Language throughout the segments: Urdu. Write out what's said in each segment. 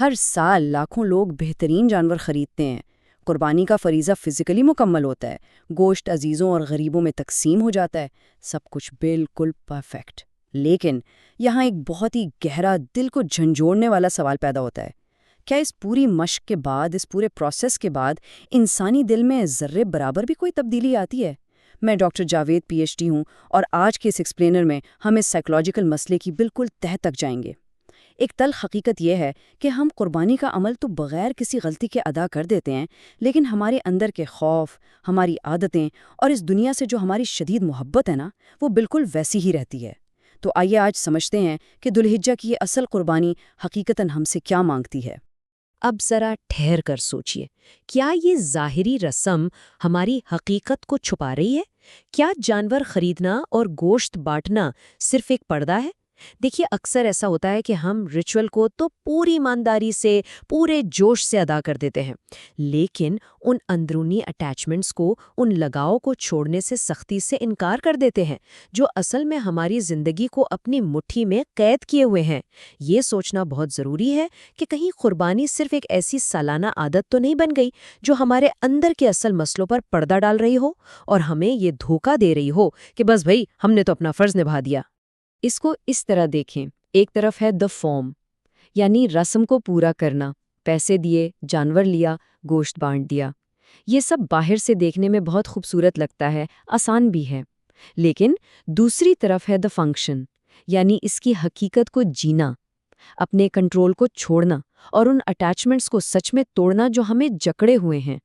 ہر سال لاکھوں لوگ بہترین جانور خریدتے ہیں، قربانی کا فریضہ فزیکلی مکمل ہوتا ہے، گوشت عزیزوں اور غریبوں میں تقسیم ہو جاتا ہے، سب کچھ بالکل پرفیکٹ۔ لیکن یہاں ایک بہت ہی گہرا، دل کو جھنجھوڑنے والا سوال پیدا ہوتا ہے، کیا اس پوری مشق کے بعد، اس پورے پروسیس کے بعد انسانی دل میں ذرے برابر بھی کوئی تبدیلی آتی ہے؟ میں doctor Javed P H D ہوں، اور آج کے اس ایکسپلینر میں ہم اس سائیکولوجیکل مسئلے کی بالکل تہہ تک جائیں گے۔ ایک تلخ حقیقت یہ ہے کہ ہم قربانی کا عمل تو بغیر کسی غلطی کے ادا کر دیتے ہیں، لیکن ہمارے اندر کے خوف، ہماری عادتیں اور اس دنیا سے جو ہماری شدید محبت ہے نا، وہ بالکل ویسی ہی رہتی ہے۔ تو آئیے آج سمجھتے ہیں کہ ذو الحجہ کی یہ اصل قربانی حقیقتاً ہم سے کیا مانگتی ہے۔ اب ذرا ٹھہر کر سوچئے، کیا یہ ظاہری رسم ہماری حقیقت کو چھپا رہی ہے؟ کیا جانور خریدنا اور گوشت بانٹنا صرف ایک پردہ ہے؟ دیکھیے، اکثر ایسا ہوتا ہے کہ ہم ریچول کو تو پوری ایمانداری سے، پورے جوش سے ادا کر دیتے ہیں، لیکن ان اندرونی اٹیچمنٹس کو، ان لگاؤ کو چھوڑنے سے سختی سے انکار کر دیتے ہیں، جو اصل میں ہماری زندگی کو اپنی مٹھی میں قید کیے ہوئے ہیں۔ یہ سوچنا بہت ضروری ہے کہ کہیں قربانی صرف ایک ایسی سالانہ عادت تو نہیں بن گئی جو ہمارے اندر کے اصل مسئلوں پر پردہ ڈال رہی ہو اور ہمیں یہ دھوکہ دے رہی ہو کہ بس بھئی ہم نے تو اپنا فرض نبھا دیا۔ اس کو اس طرح دیکھیں، ایک طرف ہے فارم، یعنی رسم کو پورا کرنا، پیسے دیے، جانور لیا، گوشت بانٹ دیا۔ یہ سب باہر سے دیکھنے میں بہت خوبصورت لگتا ہے، آسان بھی ہے۔ لیکن دوسری طرف ہے فنکشن، یعنی اس کی حقیقت کو جینا، اپنے کنٹرول کو چھوڑنا اور ان اٹیچمنٹس کو سچ میں توڑنا جو ہمیں جکڑے ہوئے ہیں۔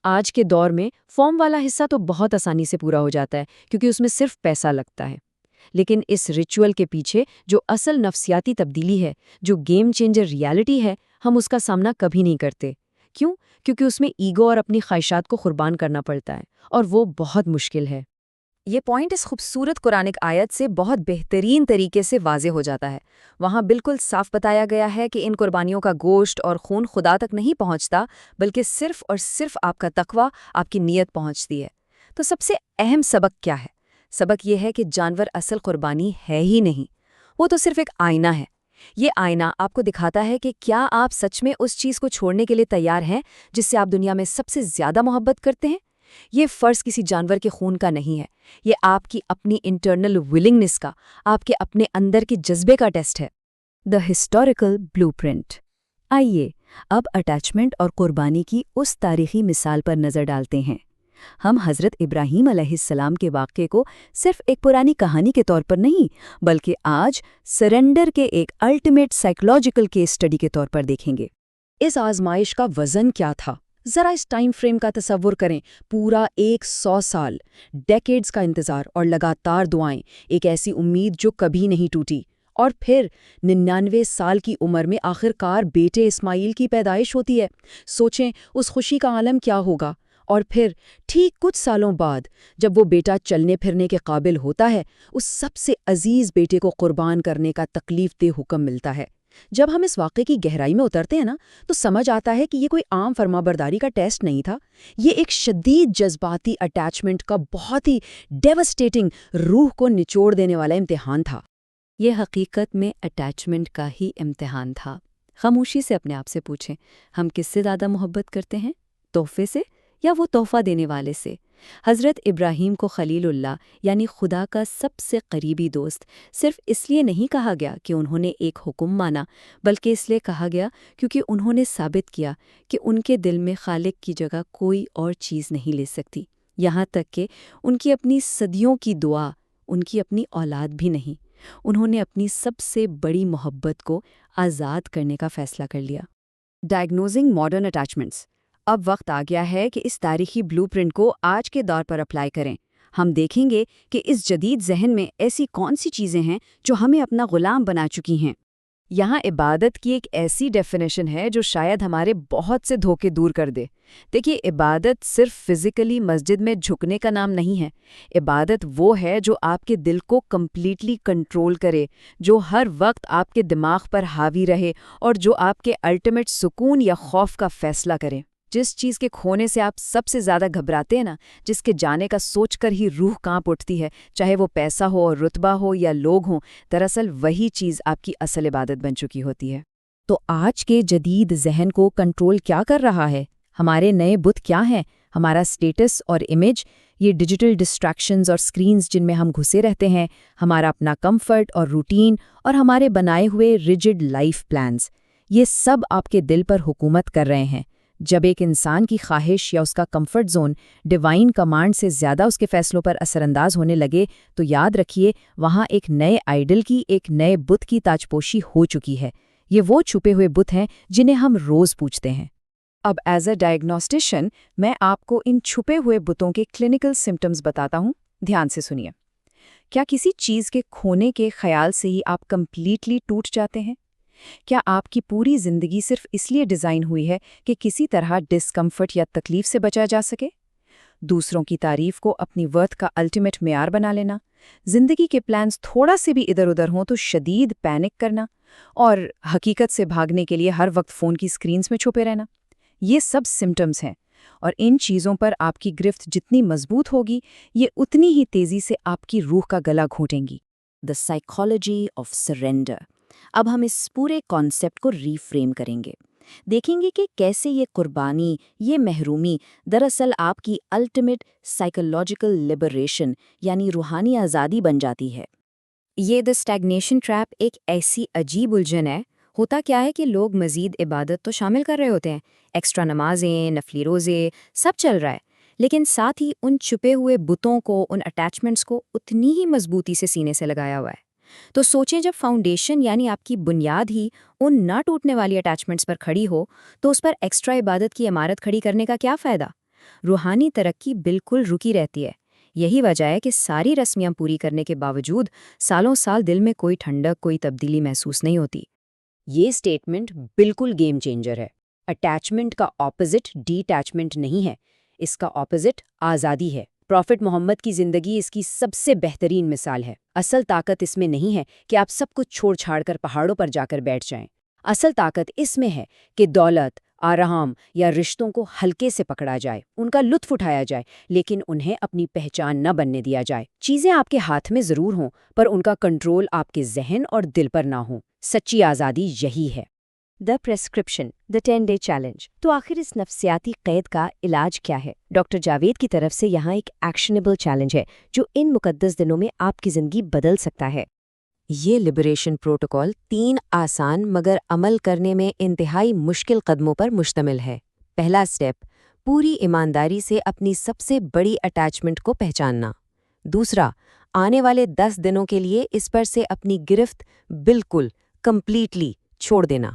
آج کے دور میں فارم والا حصہ تو بہت آسانی سے پورا ہو جاتا ہے کیونکہ اس میں صرف پیسہ لگتا ہے، لیکن اس ریچول کے پیچھے جو اصل نفسیاتی تبدیلی ہے، جو گیم چینجر ریالٹی ہے، ہم اس کا سامنا کبھی نہیں کرتے۔ کیوں؟ کیونکہ اس میں ایگو اور اپنی خواہشات کو قربان کرنا پڑتا ہے، اور وہ بہت مشکل ہے۔ یہ پوائنٹ اس خوبصورت قرآنک آیت سے بہت بہترین طریقے سے واضح ہو جاتا ہے۔ وہاں بالکل صاف بتایا گیا ہے کہ ان قربانیوں کا گوشت اور خون خدا تک نہیں پہنچتا، بلکہ صرف اور صرف آپ کا تقویٰ، آپ کی نیت پہنچتی ہے۔ تو سب سے اہم سبق کیا ہے؟ سبق یہ ہے کہ جانور اصل قربانی ہے ہی نہیں، وہ تو صرف ایک آئینہ ہے۔ یہ آئینہ آپ کو دکھاتا ہے کہ کیا آپ سچ میں اس چیز کو چھوڑنے کے لیے تیار ہیں جس سے آپ دنیا میں سب سے زیادہ محبت کرتے ہیں۔ یہ فرض کسی جانور کے خون کا نہیں ہے، یہ آپ کی اپنی انٹرنل ولنگنس کا، آپ کے اپنے اندر کے جذبے کا ٹیسٹ ہے۔ The historical blueprint. آئیے اب اٹیچمنٹ اور قربانی کی اس تاریخی مثال پر نظر ڈالتے ہیں۔ ہم حضرت ابراہیم علیہ السلام کے واقعے کو صرف ایک پرانی کہانی کے طور پر نہیں، بلکہ آج سرنڈر کے ایک الٹیمیٹ سائیکولوجیکل کیس اسٹڈی کے طور پر دیکھیں گے۔ اس آزمائش کا وزن کیا تھا؟ ذرا اس ٹائم فریم کا تصور کریں، پورا 100 سال، ڈیکیڈز کا انتظار اور لگاتار دعائیں، ایک ایسی امید جو کبھی نہیں ٹوٹی، اور پھر 99 سال کی عمر میں آخر کار بیٹے اسماعیل کی پیدائش ہوتی ہے۔ سوچیں اس خوشی کا عالم کیا ہوگا۔ اور پھر ٹھیک کچھ سالوں بعد جب وہ بیٹا چلنے پھرنے کے قابل ہوتا ہے، اس سب سے عزیز بیٹے کو قربان کرنے کا تکلیف دہ حکم ملتا ہے۔ جب ہم اس واقعے کی گہرائی میں اترتے ہیں نا، تو سمجھ آتا ہے کہ یہ کوئی عام فرمانبرداری کا ٹیسٹ نہیں تھا، یہ ایک شدید جذباتی اٹیچمنٹ کا بہت ہی ڈیوسٹیٹنگ، روح کو نچوڑ دینے والا امتحان تھا۔ یہ حقیقت میں اٹیچمنٹ کا ہی امتحان تھا۔ خاموشی سے اپنے آپ سے پوچھیں، ہم کس سے زیادہ محبت کرتے ہیں؟ تحفے سے یا وہ تحفہ دینے والے سے؟ حضرت ابراہیم کو خلیل اللہ یعنی خدا کا سب سے قریبی دوست صرف اس لیے نہیں کہا گیا کہ انہوں نے ایک حکم مانا، بلکہ اس لیے کہا گیا کیونکہ انہوں نے ثابت کیا کہ ان کے دل میں خالق کی جگہ کوئی اور چیز نہیں لے سکتی، یہاں تک کہ ان کی اپنی صدیوں کی دعا، ان کی اپنی اولاد بھی نہیں۔ انہوں نے اپنی سب سے بڑی محبت کو آزاد کرنے کا فیصلہ کر لیا۔ Diagnosing modern attachments. اب وقت آ گیا ہے کہ اس تاریخی بلو پرنٹ کو آج کے دور پر اپلائی کریں۔ ہم دیکھیں گے کہ اس جدید ذہن میں ایسی کون سی چیزیں ہیں جو ہمیں اپنا غلام بنا چکی ہیں۔ یہاں عبادت کی ایک ایسی ڈیفینیشن ہے جو شاید ہمارے بہت سے دھوکے دور کر دے۔ دیکھیے، عبادت صرف فزیکلی مسجد میں جھکنے کا نام نہیں ہے۔ عبادت وہ ہے جو آپ کے دل کو کمپلیٹلی کنٹرول کرے، جو ہر وقت آپ کے دماغ پر حاوی رہے اور جو آپ کے الٹیمیٹ سکون یا خوف کا فیصلہ کرے۔ جس چیز کے کھونے سے آپ سب سے زیادہ گھبراتے ہیں نا، جس کے جانے کا سوچ کر ہی روح کانپ اٹھتی ہے، چاہے وہ پیسہ ہو، رتبہ ہو یا لوگ ہوں، دراصل وہی چیز آپ کی اصل عبادت بن چکی ہوتی ہے۔ تو آج کے جدید ذہن کو کنٹرول کیا کر رہا ہے؟ ہمارے نئے بت کیا ہیں؟ ہمارا سٹیٹس اور امیج، یہ ڈیجیٹل ڈسٹریکشنز اور سکرینز جن میں ہم گھسے رہتے ہیں، ہمارا اپنا کمفرٹ اور روٹین، اور ہمارے بنائے ہوئے ریجڈ لائف پلانز، یہ سب آپ کے دل پر حکومت کر رہے ہیں۔ جب ایک انسان کی خواہش یا اس کا کمفرٹ زون ڈیوائن کمانڈ سے زیادہ اس کے فیصلوں پر اثر انداز ہونے لگے تو یاد رکھیے وہاں ایک نئے آئیڈل کی، ایک نئے بت کی تاجپوشی ہو چکی ہے۔ یہ وہ چھپے ہوئے بت ہیں جنہیں ہم روز پوجتے ہیں۔ اب ایز اے ڈائگنوسٹیشن میں آپ کو ان چھپے ہوئے بتوں کے کلینکل سمپٹمز بتاتا ہوں، دھیان سے سنیے۔ کیا کسی چیز کے کھونے کے خیال سے ہی آپ کمپلیٹلی ٹوٹ جاتے ہیں؟ کیا آپ کی پوری زندگی صرف اس لیے ڈیزائن ہوئی ہے کہ کسی طرح ڈسکمفرٹ یا تکلیف سے بچا جا سکے؟ دوسروں کی تعریف کو اپنی ورتھ کا الٹیمیٹ معیار بنا لینا، زندگی کے پلانز تھوڑا سے بھی ادھر ادھر ہوں تو شدید پینک کرنا، اور حقیقت سے بھاگنے کے لیے ہر وقت فون کی سکرینز میں چھپے رہنا، یہ سب سمپٹمز ہیں، اور ان چیزوں پر آپ کی گرفت جتنی مضبوط ہوگی یہ اتنی ہی تیزی سے آپ کی روح کا گلا گھونٹیں گی۔ The psychology of surrender. اب ہم اس پورے کانسیپٹ کو ری فریم کریں گے، دیکھیں گے کہ کیسے یہ قربانی، یہ محرومی دراصل آپ کی الٹیمیٹ سائیکولوجیکل لبریشن یعنی روحانی آزادی بن جاتی ہے۔ یہ دی اسٹیگنیشن ٹریپ ایک ایسی عجیب الجھن ہے۔ ہوتا کیا ہے کہ لوگ مزید عبادت تو شامل کر رہے ہوتے ہیں، ایکسٹرا نمازیں، نفلی روزے، سب چل رہا ہے، لیکن ساتھ ہی ان چھپے ہوئے بتوں کو، ان اٹیچمنٹس کو اتنی ہی مضبوطی سے سینے سے لگایا ہوا ہے۔ تو سوچیں، جب فاؤنڈیشن یعنی آپ کی بنیاد ہی ان نہ ٹوٹنے والی اٹیچمنٹس پر کھڑی ہو تو اس پر ایکسٹرا عبادت کی عمارت کھڑی کرنے کا کیا فائدہ؟ روحانی ترقی بالکل رکی رہتی ہے۔ یہی وجہ ہے کہ ساری رسمیاں پوری کرنے کے باوجود سالوں سال دل میں کوئی ٹھنڈک، کوئی تبدیلی محسوس نہیں ہوتی۔ یہ سٹیٹمنٹ بالکل گیم چینجر ہے۔ اٹیچمنٹ کا اپوزٹ ڈی اٹیچمنٹ نہیں ہے، اس کا اپوزٹ آزادی ہے۔ پروفٹ محمد کی زندگی اس کی سب سے بہترین مثال ہے۔ اصل طاقت اس میں نہیں ہے کہ آپ سب کچھ چھوڑ چھاڑ کر پہاڑوں پر جا کر بیٹھ جائیں۔ اصل طاقت اس میں ہے کہ دولت، آرام یا رشتوں کو ہلکے سے پکڑا جائے، ان کا لطف اٹھایا جائے، لیکن انہیں اپنی پہچان نہ بننے دیا جائے۔ چیزیں آپ کے ہاتھ میں ضرور ہوں، پر ان کا کنٹرول آپ کے ذہن اور دل پر نہ ہو۔ سچی آزادی یہی ہے۔ دی پریسکرپشن، دی 10-day چیلنج۔ تو آخر اس نفسیاتی قید کا علاج کیا ہے؟ ڈاکٹر جاوید کی طرف سے یہاں ایک ایکشنیبل چیلنج ہے جو ان مقدس دنوں میں آپ کی زندگی بدل سکتا ہے۔ یہ لبریشن پروٹوکول 3 آسان مگر عمل کرنے میں انتہائی مشکل قدموں پر مشتمل ہے۔ پہلا سٹیپ، پوری ایمانداری سے اپنی سب سے بڑی اٹیچمنٹ کو پہچاننا۔ دوسرا، آنے والے 10 دنوں کے لیے اس پر سے اپنی گرفت بالکل کمپلیٹلی چھوڑ دینا۔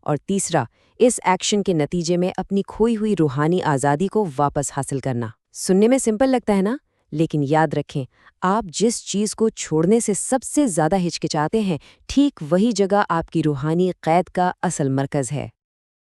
اور تیسرا، اس ایکشن کے نتیجے میں اپنی کھوئی ہوئی روحانی آزادی کو واپس حاصل کرنا۔ سننے میں سمپل لگتا ہے نا؟ لیکن یاد رکھیں، آپ جس چیز کو چھوڑنے سے سب سے زیادہ ہچکچاتے ہیں، ٹھیک وہی جگہ آپ کی روحانی قید کا اصل مرکز ہے۔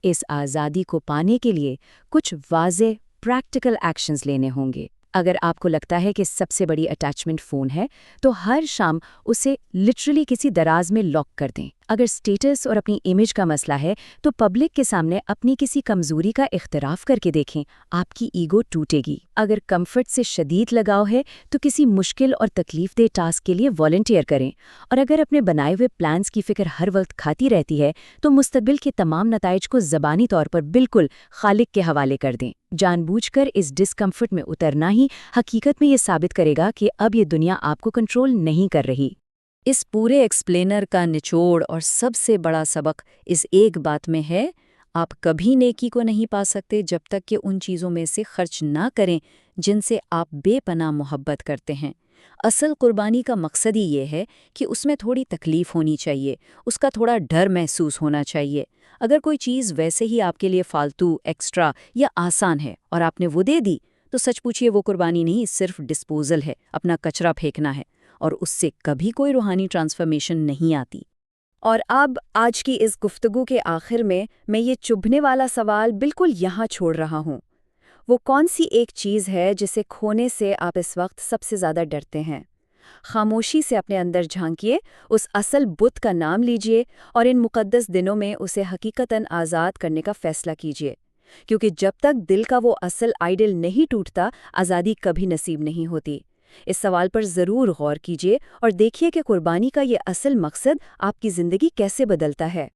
اس آزادی کو پانے کے لیے کچھ واضح پریکٹیکل ایکشنز لینے ہوں گے۔ اگر آپ کو لگتا ہے کہ سب سے بڑی اٹیچمنٹ فون ہے تو ہر شام اسے لٹرلی کسی دراز میں لاک کر دیں۔ اگر سٹیٹس اور اپنی امیج کا مسئلہ ہے تو پبلک کے سامنے اپنی کسی کمزوری کا اختراف کر کے دیکھیں، آپ کی ایگو ٹوٹے گی۔ اگر کمفرٹ سے شدید لگاؤ ہے تو کسی مشکل اور تکلیف دہ ٹاسک کے لیے والنٹیئر کریں، اور اگر اپنے بنائے ہوئے پلانز کی فکر ہر وقت کھاتی رہتی ہے تو مستقبل کے تمام نتائج کو زبانی طور پر بالکل خالق کے حوالے کر دیں۔ جان بوجھ کر اس ڈسکمفرٹ میں اترنا ہی حقیقت میں یہ ثابت کرے گا کہ اب یہ دنیا آپ کو کنٹرول نہیں کر رہی۔ اس پورے ایکسپلینر کا نچوڑ اور سب سے بڑا سبق اس ایک بات میں ہے، آپ کبھی نیکی کو نہیں پا سکتے جب تک کہ ان چیزوں میں سے خرچ نہ کریں جن سے آپ بے پناہ محبت کرتے ہیں۔ اصل قربانی کا مقصد ہی یہ ہے کہ اس میں تھوڑی تکلیف ہونی چاہیے، اس کا تھوڑا ڈر محسوس ہونا چاہیے۔ اگر کوئی چیز ویسے ہی آپ کے لیے فالتو، ایکسٹرا یا آسان ہے اور آپ نے وہ دے دی تو سچ پوچھئے وہ قربانی نہیں، صرف ڈسپوزل ہے، اپنا کچرا پھینکنا ہے، اور اس سے کبھی کوئی روحانی ٹرانسفارمیشن نہیں آتی۔ اور اب آج کی اس گفتگو کے آخر میں یہ چبھنے والا سوال بالکل یہاں چھوڑ رہا ہوں۔ وہ کون سی ایک چیز ہے جسے کھونے سے آپ اس وقت سب سے زیادہ ڈرتے ہیں؟ خاموشی سے اپنے اندر جھانکیے، اس اصل بت کا نام لیجئے اور ان مقدس دنوں میں اسے حقیقتاً آزاد کرنے کا فیصلہ کیجئے، کیونکہ جب تک دل کا وہ اصل آئیڈل نہیں ٹوٹتا، آزادی کبھی نصیب نہیں ہوتی۔ اس سوال پر ضرور غور کیجئے اور دیکھیے کہ قربانی کا یہ اصل مقصد آپ کی زندگی کیسے بدلتا ہے۔